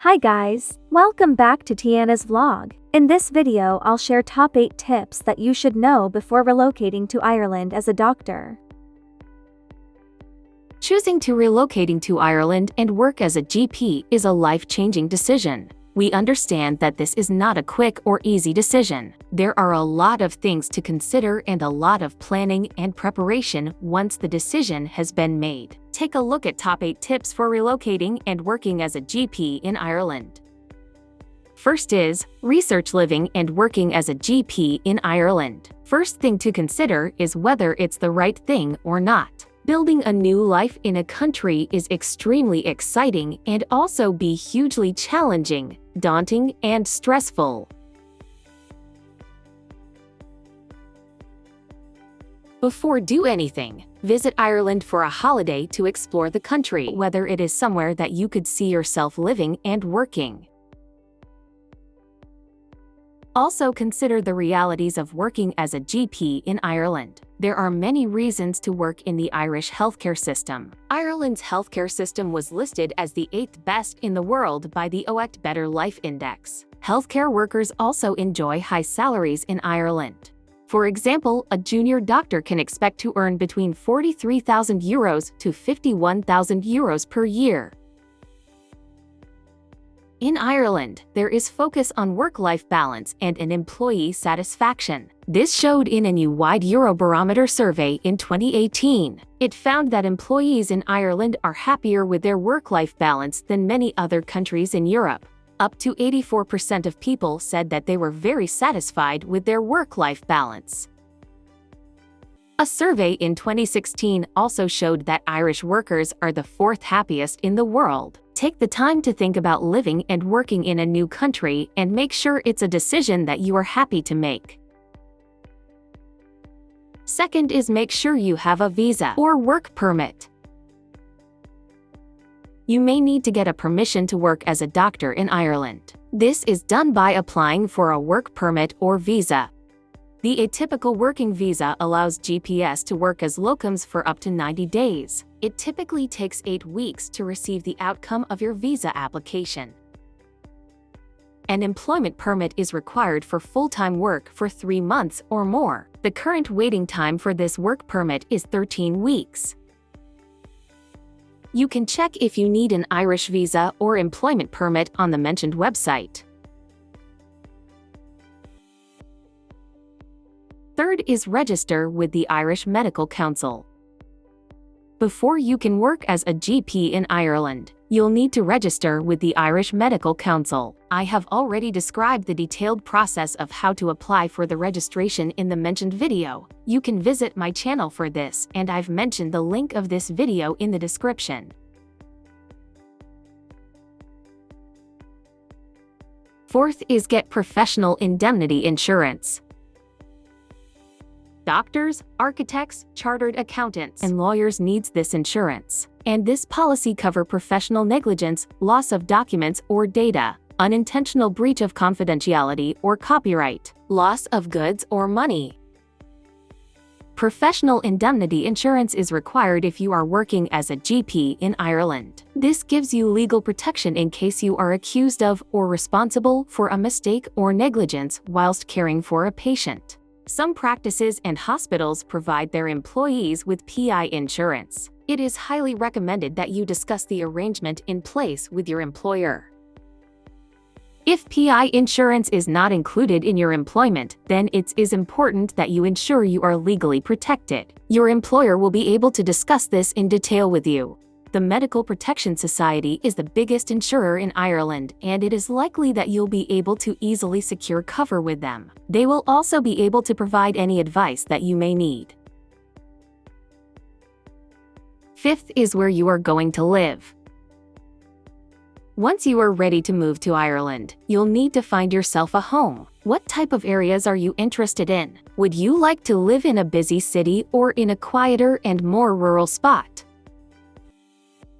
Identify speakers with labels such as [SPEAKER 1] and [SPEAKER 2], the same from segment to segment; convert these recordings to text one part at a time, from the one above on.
[SPEAKER 1] Hi guys, welcome back to Tiana's vlog. In this video I'll share top 8 tips that you should know before relocating to Ireland as a doctor.
[SPEAKER 2] Choosing to relocating to Ireland and work as a GP is a life-changing decision. We understand that this is not a quick or easy decision. There are a lot of things to consider and a lot of planning and preparation once the decision has been made. Take a look at top 8 tips for relocating and working as a GP in Ireland. First is, research living and working as a GP in Ireland. First thing to consider is whether it's the right thing or not. Building a new life in a country is extremely exciting and also be hugely challenging, daunting, and stressful. Before do anything, visit Ireland for a holiday to explore the country, whether it is somewhere that you could see yourself living and working. Also consider the realities of working as a GP in Ireland. There are many reasons to work in the Irish healthcare system. Ireland's healthcare system was listed as the 8th best in the world by the OECT Better Life Index. Healthcare workers also enjoy high salaries in Ireland. For example, a junior doctor can expect to earn between €43,000 to €51,000 per year. In Ireland, there is focus on work-life balance and an employee satisfaction. This showed in a new wide Eurobarometer survey in 2018. It found that employees in Ireland are happier with their work-life balance than many other countries in Europe. Up to 84% of people said that they were very satisfied with their work-life balance. A survey in 2016 also showed that Irish workers are the 4th happiest in the world. Take the time to think about living and working in a new country and make sure it's a decision that you are happy to make. Second is make sure you have a visa or work permit. You may need to get a permission to work as a doctor in Ireland. This is done by applying for a work permit or visa. The atypical working visa allows GPS to work as locums for up to 90 days. It typically takes 8 weeks to receive the outcome of your visa application. An employment permit is required for full-time work for 3 months or more. The current waiting time for this work permit is 13 weeks. You can check if you need an Irish visa or employment permit on the mentioned website. Third is register with the Irish Medical Council. Before you can work as a GP in Ireland, you'll need to register with the Irish Medical Council. I have already described the detailed process of how to apply for the registration in the mentioned video. You can visit my channel for this, and I've mentioned the link of this video in the description. Fourth is get professional indemnity insurance. Doctors, architects, chartered accountants, and lawyers needs this insurance. And this policy cover professional negligence, loss of documents or data, unintentional breach of confidentiality or copyright, loss of goods or money. Professional indemnity insurance is required if you are working as a GP in Ireland. This gives you legal protection in case you are accused of or responsible for a mistake or negligence whilst caring for a patient. Some practices and hospitals provide their employees with PI insurance. It is highly recommended that you discuss the arrangement in place with your employer. If PI insurance is not included in your employment, then it is important that you ensure you are legally protected. Your employer will be able to discuss this in detail with you. The Medical Protection Society is the biggest insurer in Ireland, and it is likely that you'll be able to easily secure cover with them. They will also be able to provide any advice that you may need. Fifth is where you are going to live. Once you are ready to move to Ireland, you'll need to find yourself a home. What type of areas are you interested in? Would you like to live in a busy city or in a quieter and more rural spot?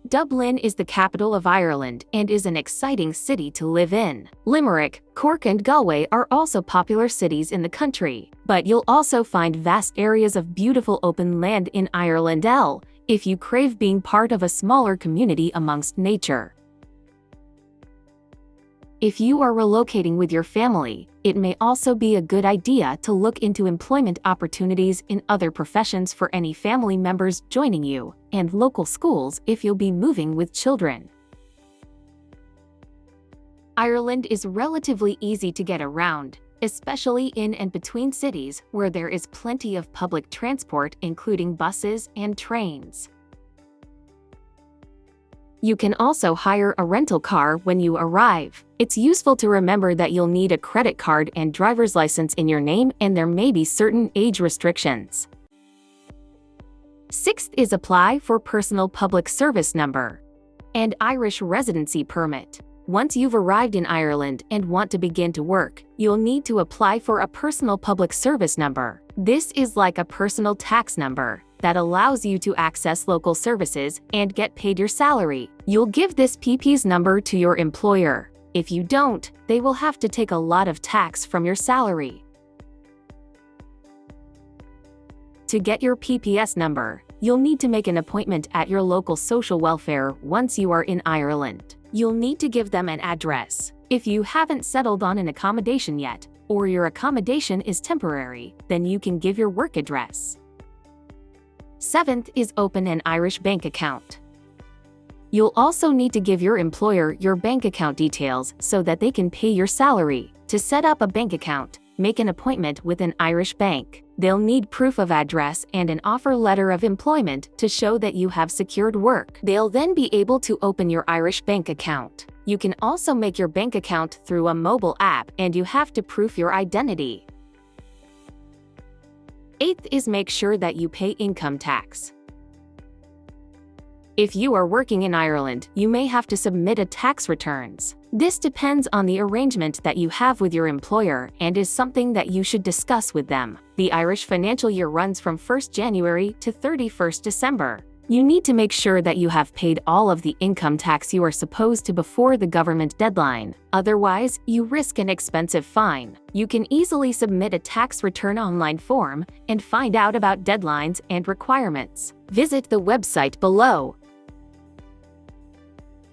[SPEAKER 2] Dublin is the capital of Ireland and is an exciting city to live in. Limerick, Cork, and Galway are also popular cities in the country, but you'll also find vast areas of beautiful open land in Ireland if you crave being part of a smaller community amongst nature. If you are relocating with your family, it may also be a good idea to look into employment opportunities in other professions for any family members joining you, and local schools if you'll be moving with children. Ireland is relatively easy to get around, especially in and between cities where there is plenty of public transport, including buses and trains. You can also hire a rental car when you arrive. It's useful to remember that you'll need a credit card and driver's license in your name, and there may be certain age restrictions. Sixth is apply for personal public service number and Irish residency permit. Once you've arrived in Ireland and want to begin to work, you'll need to apply for a personal public service number. This is like a personal tax number that allows you to access local services and get paid your salary. You'll give this PPS number to your employer. If you don't, they will have to take a lot of tax from your salary. To get your PPS number, you'll need to make an appointment at your local social welfare once you are in Ireland. You'll need to give them an address. If you haven't settled on an accommodation yet, or your accommodation is temporary, then you can give your work address. Seventh is open an Irish bank account. You'll also need to give your employer your bank account details so that they can pay your salary. To set up a bank account, make an appointment with an Irish bank. They'll need proof of address and an offer letter of employment to show that you have secured work. They'll then be able to open your Irish bank account. You can also make your bank account through a mobile app, and you have to prove your identity. Eighth is make sure that you pay income tax. If you are working in Ireland, you may have to submit a tax returns. This depends on the arrangement that you have with your employer and is something that you should discuss with them. The Irish financial year runs from 1st January to 31st December. You need to make sure that you have paid all of the income tax you are supposed to before the government deadline. Otherwise, you risk an expensive fine. You can easily submit a tax return online form and find out about deadlines and requirements. Visit the website below.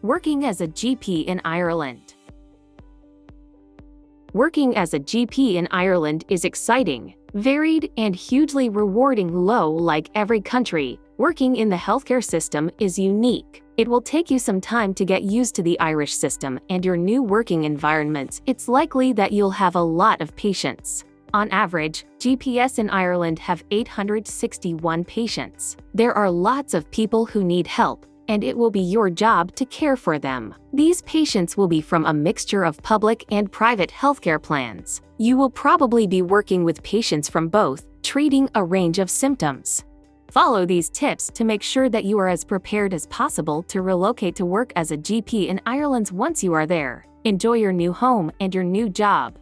[SPEAKER 2] Working as a GP in Ireland. Working as a GP in Ireland is exciting, varied, and hugely rewarding. Like every country, working in the healthcare system is unique. It will take you some time to get used to the Irish system and your new working environments. It's likely that you'll have a lot of patients. On average, GPS in Ireland have 861 patients. There are lots of people who need help, and it will be your job to care for them. These patients will be from a mixture of public and private healthcare plans. You will probably be working with patients from both, treating a range of symptoms. Follow these tips to make sure that you are as prepared as possible to relocate to work as a GP in Ireland once you are there. Enjoy your new home and your new job.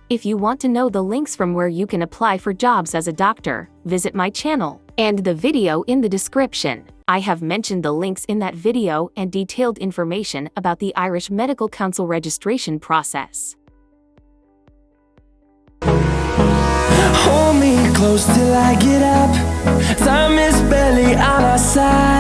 [SPEAKER 2] If you want to know the links from where you can apply for jobs as a doctor, visit my channel and the video in the description. I have mentioned the links in that video and detailed information about the Irish Medical Council registration process.
[SPEAKER 3] Hold me close till I get up. Time is barely on our side.